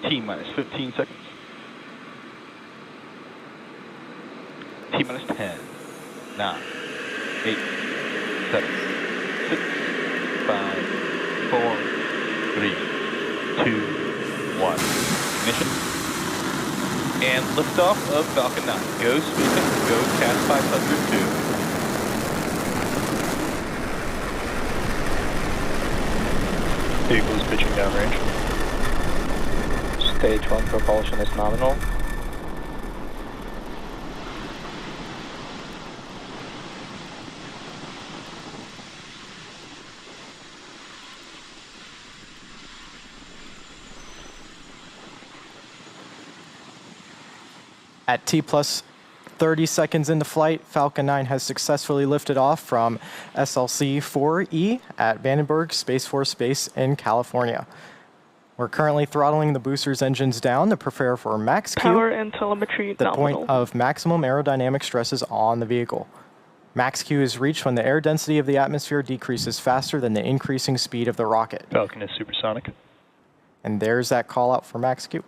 T-minus 15 seconds. T-minus 10, 9, 8, 7, 6, 5, 4, 3, 2, 1. Ignition. And liftoff of Falcon 9. Go SpaceX, go CAS500-02. Vehicle is pitching downrange. Stage 1 propulsion is nominal. At T plus 30 seconds into flight, Falcon 9 has successfully lifted off from SLC-4E at Vandenberg Space Force Base in California. We're currently throttling the booster's engines down to prepare for max Q, power and telemetry the nominal. point of maximum aerodynamic stresses on the vehicle. Max Q is reached when the air density of the atmosphere decreases faster than the increasing speed of the rocket. Falcon is supersonic. And there's that call out for max Q.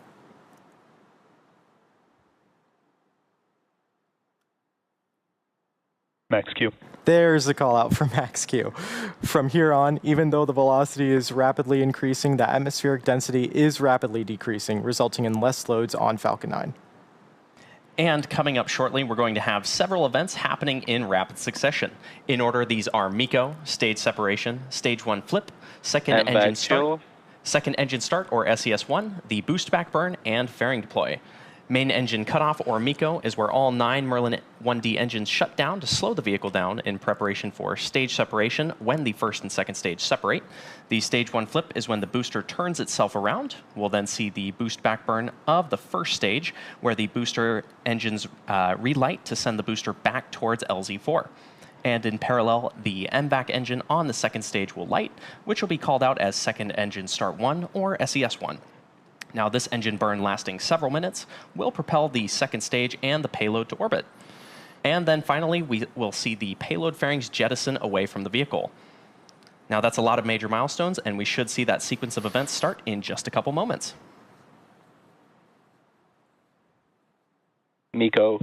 Max Q. There's the call out for max Q. From here on, even though the velocity is rapidly increasing, the atmospheric density is rapidly decreasing, resulting in less loads on Falcon 9. And coming up shortly, we're going to have several events happening in rapid succession. In order, these are MECO, stage separation, stage 1 flip, second engine start or SES-1, the boost back burn, and fairing deploy. Main engine cutoff, or MECO, is where all 9 Merlin 1D engines shut down to slow the vehicle down in preparation for stage separation when the first and second stage separate. The stage 1 flip is when the booster turns itself around. We'll then see the boost back burn of the first stage, where the booster engines relight to send the booster back towards LZ4. And in parallel, the MVAC engine on the second stage will light, which will be called out as second engine start 1 or SES-1. Now, this engine burn lasting several minutes will propel the second stage and the payload to orbit. And then finally, we will see the payload fairings jettison away from the vehicle. Now, that's a lot of major milestones, and we should see that sequence of events start in just a couple moments. MECO.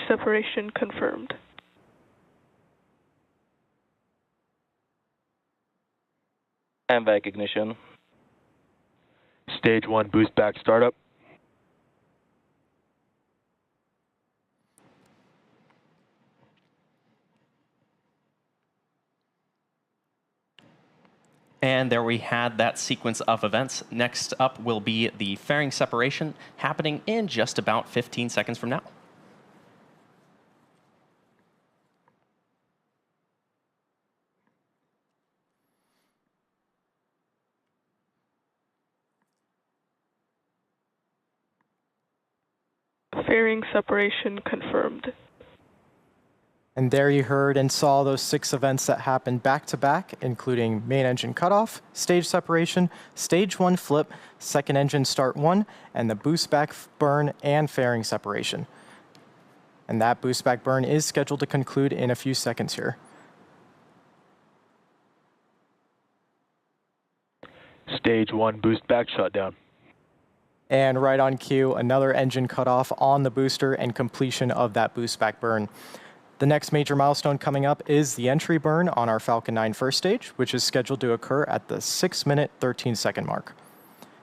Separation confirmed. MVAC ignition. Stage 1 boost back startup. And there we had that sequence of events. Next up will be the fairing separation, happening in just about 15 seconds from now. Fairing separation confirmed. And there you heard and saw those 6 events that happened back to back, including main engine cutoff, stage separation, stage 1 flip, second engine start 1, and the boost back burn and fairing separation. And that boost back burn is scheduled to conclude in a few seconds here. Stage 1 boost back shutdown. And right on cue, another engine cutoff on the booster and completion of that boost back burn. The next major milestone coming up is the entry burn on our Falcon 9 first stage, which is scheduled to occur at the 6-minute, 13-second mark.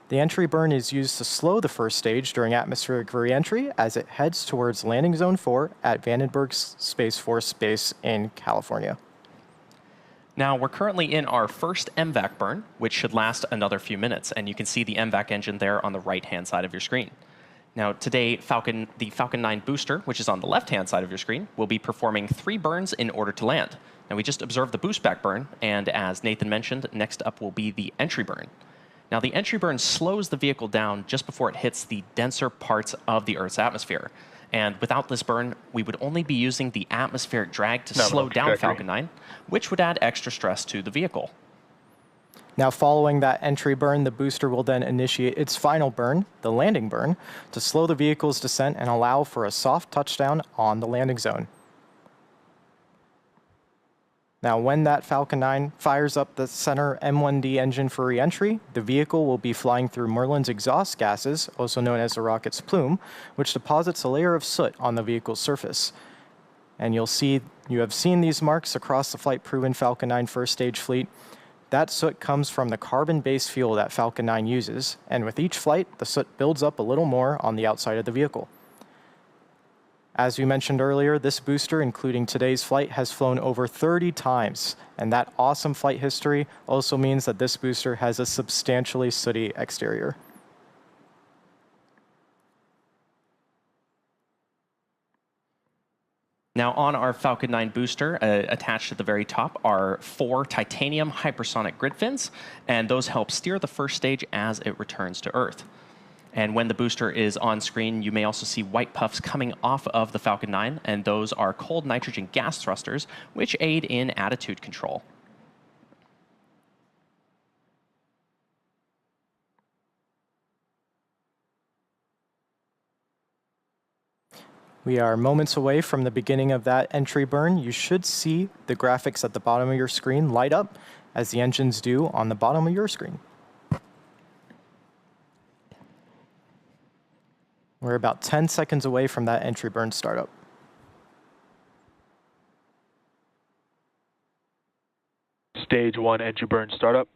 The entry burn is used to slow the first stage during atmospheric re-entry as it heads towards landing zone 4 at Vandenberg Space Force Base in California. Now, we're currently in our first MVAC burn, which should last another few minutes, and you can see the MVAC engine there on the right-hand side of your screen. Now, today, the Falcon 9 booster, which is on the left-hand side of your screen, will be performing 3 burns in order to land. Now, we just observed the boost back burn, and as Nathan mentioned, next up will be the entry burn. Now, the entry burn slows the vehicle down just before it hits the denser parts of the Earth's atmosphere. And without this burn, we would only be using the atmospheric drag to slow down Falcon 9, which would add extra stress to the vehicle. Now, following that entry burn, the booster will then initiate its final burn, the landing burn, to slow the vehicle's descent and allow for a soft touchdown on the landing zone. Now, when that Falcon 9 fires up the center M1D engine for re-entry, the vehicle will be flying through Merlin's exhaust gases, also known as the rocket's plume, which deposits a layer of soot on the vehicle's surface. And you have seen these marks across the flight-proven Falcon 9 first stage fleet. That soot comes from the carbon-based fuel that Falcon 9 uses, and with each flight, the soot builds up a little more on the outside of the vehicle. As we mentioned earlier, this booster, including today's flight, has flown over 30 times, and that awesome flight history also means that this booster has a substantially sooty exterior. Now on our Falcon 9 booster, attached at the very top are 4 titanium hypersonic grid fins, and those help steer the first stage as it returns to Earth. And when the booster is on screen, you may also see white puffs coming off of the Falcon 9, and those are cold nitrogen gas thrusters, which aid in attitude control. We are moments away from the beginning of that entry burn. You should see the graphics at the bottom of your screen light up as the engines do on the bottom of your screen. We're about 10 seconds away from that entry burn startup. Stage 1 entry burn startup.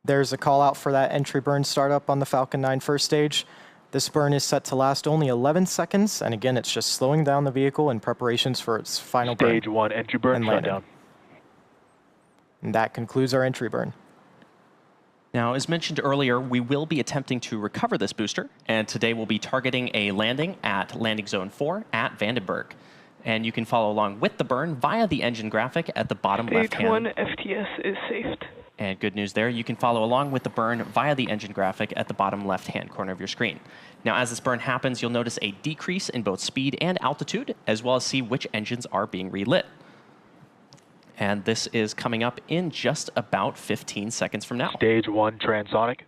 There's a call out for that entry burn startup on the Falcon 9 first stage. This burn is set to last only 11 seconds, and again, it's just slowing down the vehicle in preparations for its final burn. Stage 1 entry burn shutdown. And that concludes our entry burn. Now, as mentioned earlier, we will be attempting to recover this booster, and today we'll be targeting a landing at Landing Zone 4 at Vandenberg. And you can follow along with the burn via the engine graphic at the bottom left hand. Stage 1 FTS is saved. And good news there, you can follow along with the burn via the engine graphic at the bottom left-hand corner of your screen. Now, as this burn happens, you'll notice a decrease in both speed and altitude, as well as see which engines are being relit. And this is coming up in just about 15 seconds from now. Stage 1 transonic.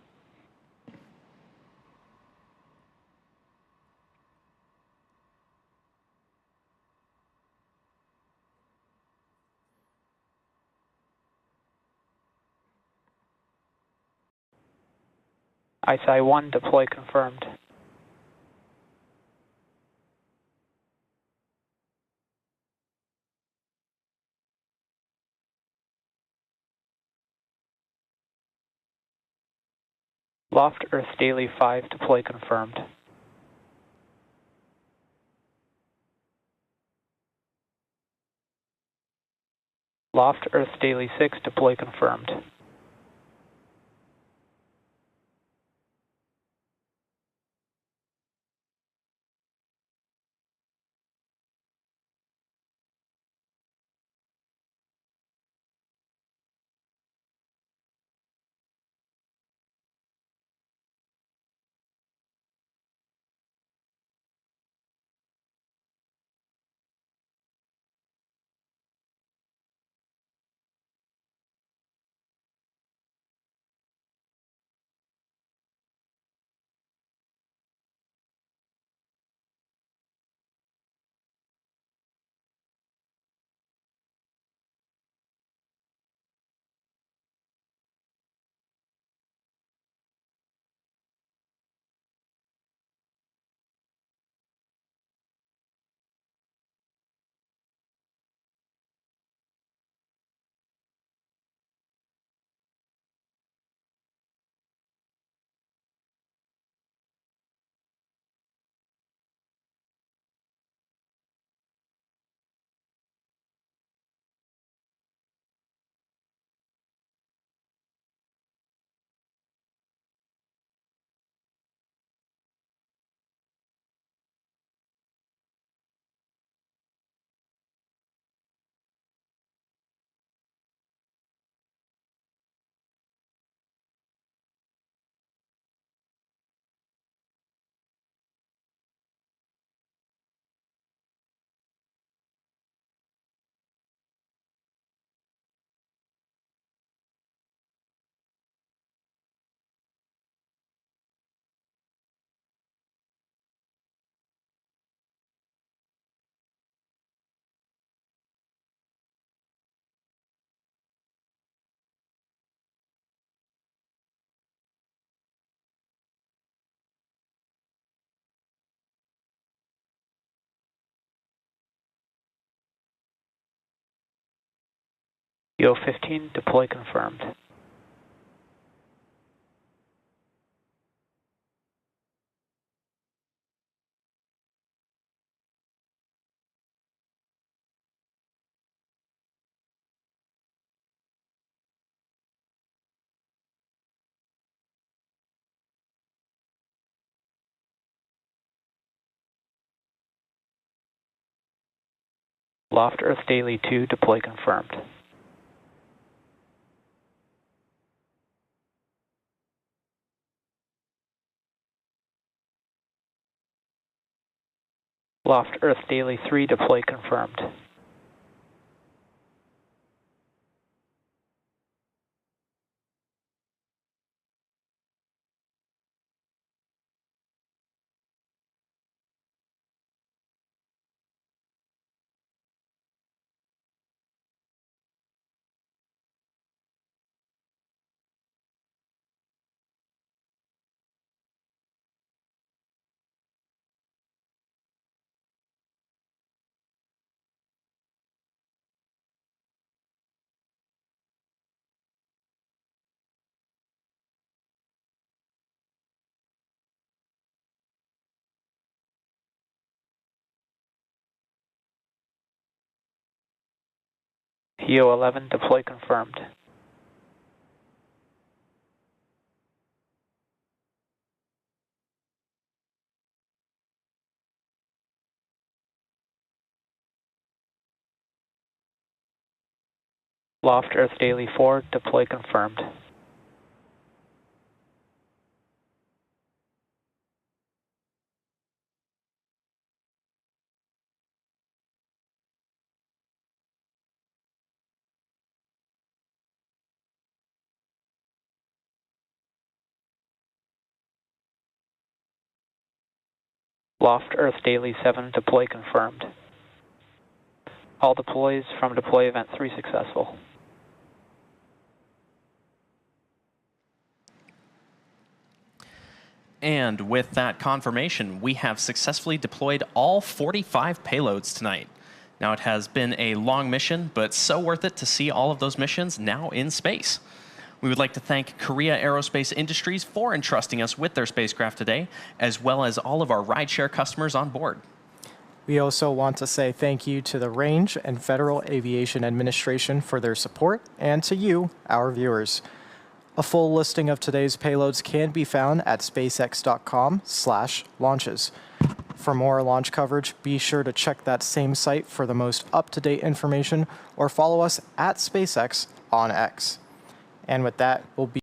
ISI 1 deploy confirmed. Loft Earth Daily 5 deploy confirmed. Loft Earth Daily 6 deploy confirmed. EO-15, deploy confirmed. Loft Earth Daily 2, deploy confirmed. Loft Earth Daily 3, deploy confirmed. EO-11, deploy confirmed. Loft Earth Daily 4, deploy confirmed. Loft Earth Daily 7, deploy confirmed. All deploys from deploy event 3 successful. And with that confirmation, we have successfully deployed all 45 payloads tonight. Now, it has been a long mission, but so worth it to see all of those missions now in space. We would like to thank Korea Aerospace Industries for entrusting us with their spacecraft today, as well as all of our rideshare customers on board. We also want to say thank you to the Range and Federal Aviation Administration for their support, and to you, our viewers. A full listing of today's payloads can be found at spacex.com/launches. For more launch coverage, be sure to check that same site for the most up-to-date information, or follow us at SpaceX on X. And with that, we'll be